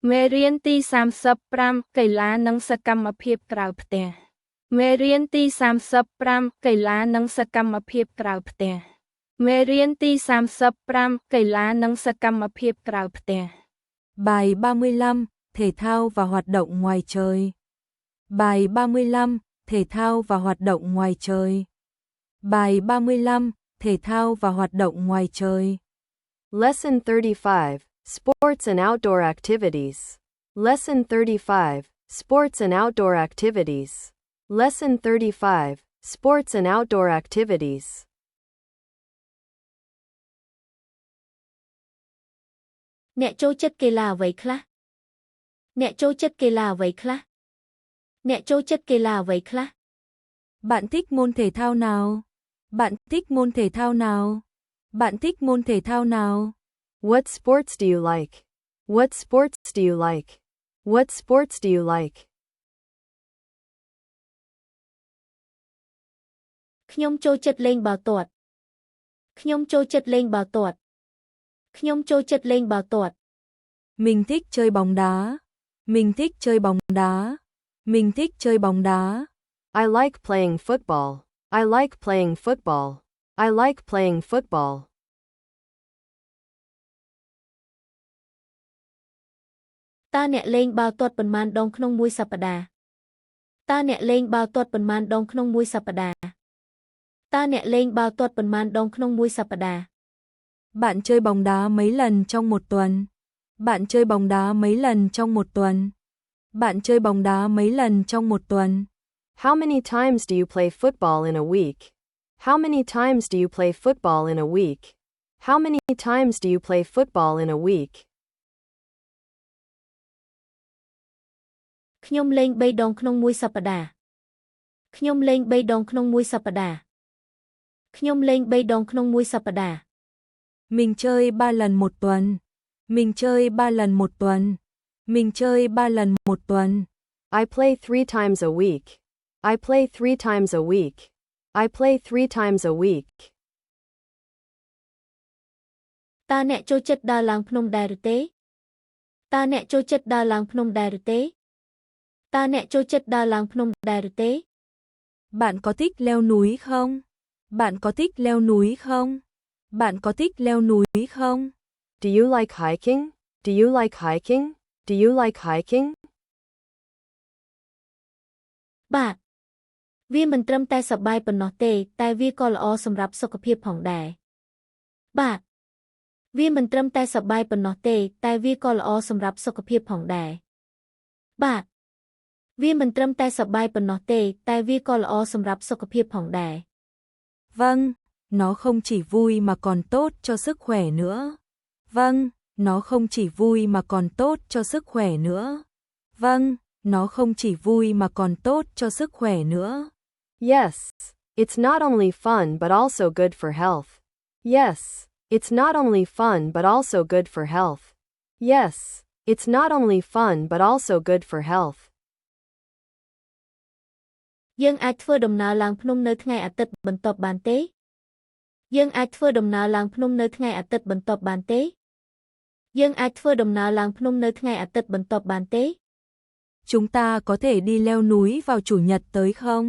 មេរៀនទី35កីឡានិងសកម្មភាពក្រៅផ្ទះមេរៀនទី35កីឡានិងសកម្មភាពក្រៅផ្ទះមេរៀនទី35កីឡានិងសកម្មភាពក្រៅផ្ទះ Bài 35, thể thao và hoạt động ngoài trời. Bài 35, thể thao và hoạt động ngoài trời. Bài 35, thể thao và hoạt động ngoài trời. Lesson 35, Sports and Outdoor Activities. Lesson 35, Sports and Outdoor Activities. Lesson 35, Sports and Outdoor Activities. អ្នកចូលចិត្តកីឡាអ្វីខ្លះអ្នកចូលចិត្តកីឡាអ្វីខ្លះអ្នកចូលចិត្តកីឡាអ្វីខ្លះ Bạn thích môn thể thao nào? Bạn thích môn thể thao nào? Bạn thích môn thể thao nào? What sports do you like? What sports do you like? What sports do you like? ខ្ញុំចូលចិត្តលេងបាល់ទាត់ខ្ញុំចូលចិត្តលេងបាល់ទាត់ខ្ញុំចូលចិត្តលេងបាល់ទាត់ Mình thích chơi bóng đá. Mình thích chơi bóng đá. Mình thích chơi bóng đá. I like playing football. I like playing football. I like playing football. តើអ្នកលេងបាល់ទាត់ប៉ុន្មានដងក្នុងមួយសប្តាហ៍តើអ្នកលេងបាល់ទាត់ប៉ុន្មានដងក្នុងមួយសប្តាហ៍តើអ្នកលេងបាល់ទាត់ប៉ុន្មានដងក្នុងមួយសប្តាហ៍ Bạn chơi bóng đá mấy lần trong một tuần? Bạn chơi bóng đá mấy lần trong một tuần? Bạn chơi bóng đá mấy lần trong một tuần? How many times do you play football in a week? How many times do you play football in a week? How many times do you play football in a week? ខ្ញុំលេង3ដងក្នុងមួយសប្តាហ៍ខ្ញុំលេង3ដងក្នុងមួយសប្តាហ៍ខ្ញុំលេង3ដងក្នុងមួយសប្តាហ៍ Mình chơi 3 lần một tuần. Mình chơi 3 lần một tuần. Mình chơi 3 lần một tuần. I play 3 times a week. I play 3 times a week. I play 3 times a week. តើអ្នកចូលចិត្តដើរឡើងភ្នំដែរឬទេតើអ្នកចូលចិត្តដើរឡើងភ្នំដែរឬទេតើអ្នកចូលចិត្តដើរឡើងភ្នំដែរឬទេ Bạn có thích leo núi không? Bạn có thích leo núi không? Bạn có thích leo núi không? Do you like hiking? Do you like hiking? Do you like hiking? បាទវាមិនត្រឹមតែសប្បាយប៉ុណ្ណោះទេតែវាក៏ល្អសម្រាប់សុខភាពផងដែរបាទវាមិនត្រឹមតែសប្បាយប៉ុណ្ណោះទេតែវាក៏ល្អសម្រាប់សុខភាពផងដែរបាទវាមិនត្រឹមតែសប្បាយប៉ុណ្ណោះទេតែវាក៏ល្អសម្រាប់សុខភាពផងដែរ Vâng, nó không chỉ vui mà còn tốt cho sức khỏe nữa. Vâng, nó không chỉ vui mà còn tốt cho sức khỏe nữa. Vâng, nó không chỉ vui mà còn tốt cho sức khỏe nữa. Yes, it's not only fun but also good for health. Yes, it's not only fun but also good for health. Yes, it's not only fun but also good for health. យើងអាចធ្វើដំណើរឡើងភ្នំនៅថ្ងៃអាទិត្យបន្ទាប់បានទេយើងអាចធ្វើដំណើរឡើងភ្នំនៅថ្ងៃអាទិត្យបន្ទាប់បានទេយើងអាចធ្វើដំណើរឡើងភ្នំនៅថ្ងៃអាទិត្យបន្ទាប់បានទេ Chúng ta có thể đi leo núi vào chủ nhật tới không?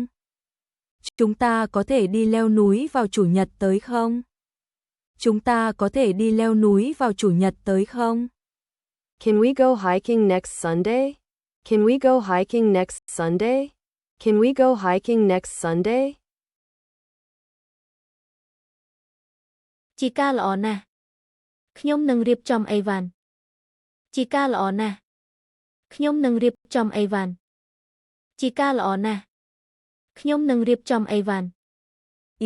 Chúng ta có thể đi leo núi vào chủ nhật tới không? Chúng ta có thể đi leo núi vào chủ nhật tới không? Can we go hiking next Sunday? Can we go hiking next Sunday? Can we go hiking next Sunday? ជាការល្អណាស់ខ្ញុំនឹងរៀបចំអីវ៉ាន់ជាការល្អណាស់ខ្ញុំនឹងរៀបចំអីវ៉ាន់ជាការល្អណាស់ខ្ញុំនឹងរៀបចំអីវ៉ាន់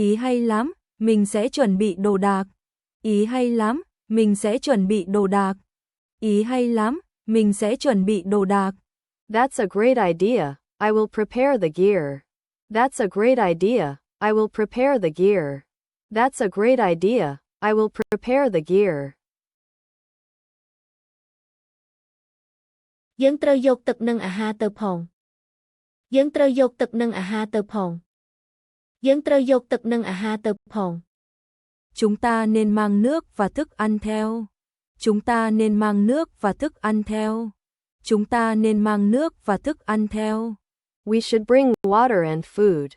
Ý hay lắm, mình sẽ chuẩn bị đồ đạc. Ý hay lắm, mình sẽ chuẩn bị đồ đạc. Ý hay lắm, mình sẽ chuẩn bị đồ đạc. That's a great idea. I will prepare the gear. That's a great idea. I will prepare the gear. That's a great idea. I will prepare the gear. យើងត្រូវយកទឹកនិងអាហារទៅផងយើងត្រូវយកទឹកនិងអាហារទៅផងយើងត្រូវយកទឹកនិងអាហារទៅផង Chúng ta nên mang nước và thức ăn theo. Chúng ta nên mang nước và thức ăn theo. Chúng ta nên mang nước và thức ăn theo. We should bring water and food.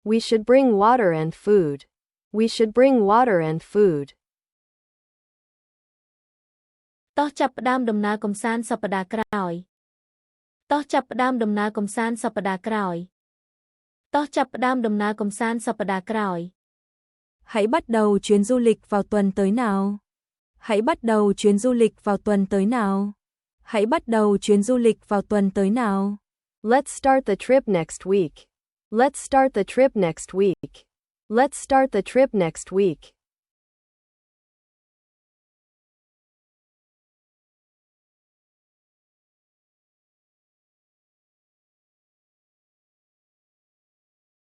We should bring water and food. We should bring water and food. តោះចាប់ផ្ដើមដំណើរកម្សាន្តសប្តាហ៍ក្រោយ តោះចាប់ផ្ដើមដំណើរកម្សាន្តសប្តាហ៍ក្រោយ តោះចាប់ផ្ដើមដំណើរកម្សាន្តសប្តាហ៍ក្រោយ Hãy bắt đầu chuyến du lịch vào tuần tới nào. Hãy bắt đầu chuyến du lịch vào tuần tới nào. Hãy bắt đầu chuyến du lịch vào tuần tới nào. Let's start the trip next week. Let's start the trip next week. Let's start the trip next week.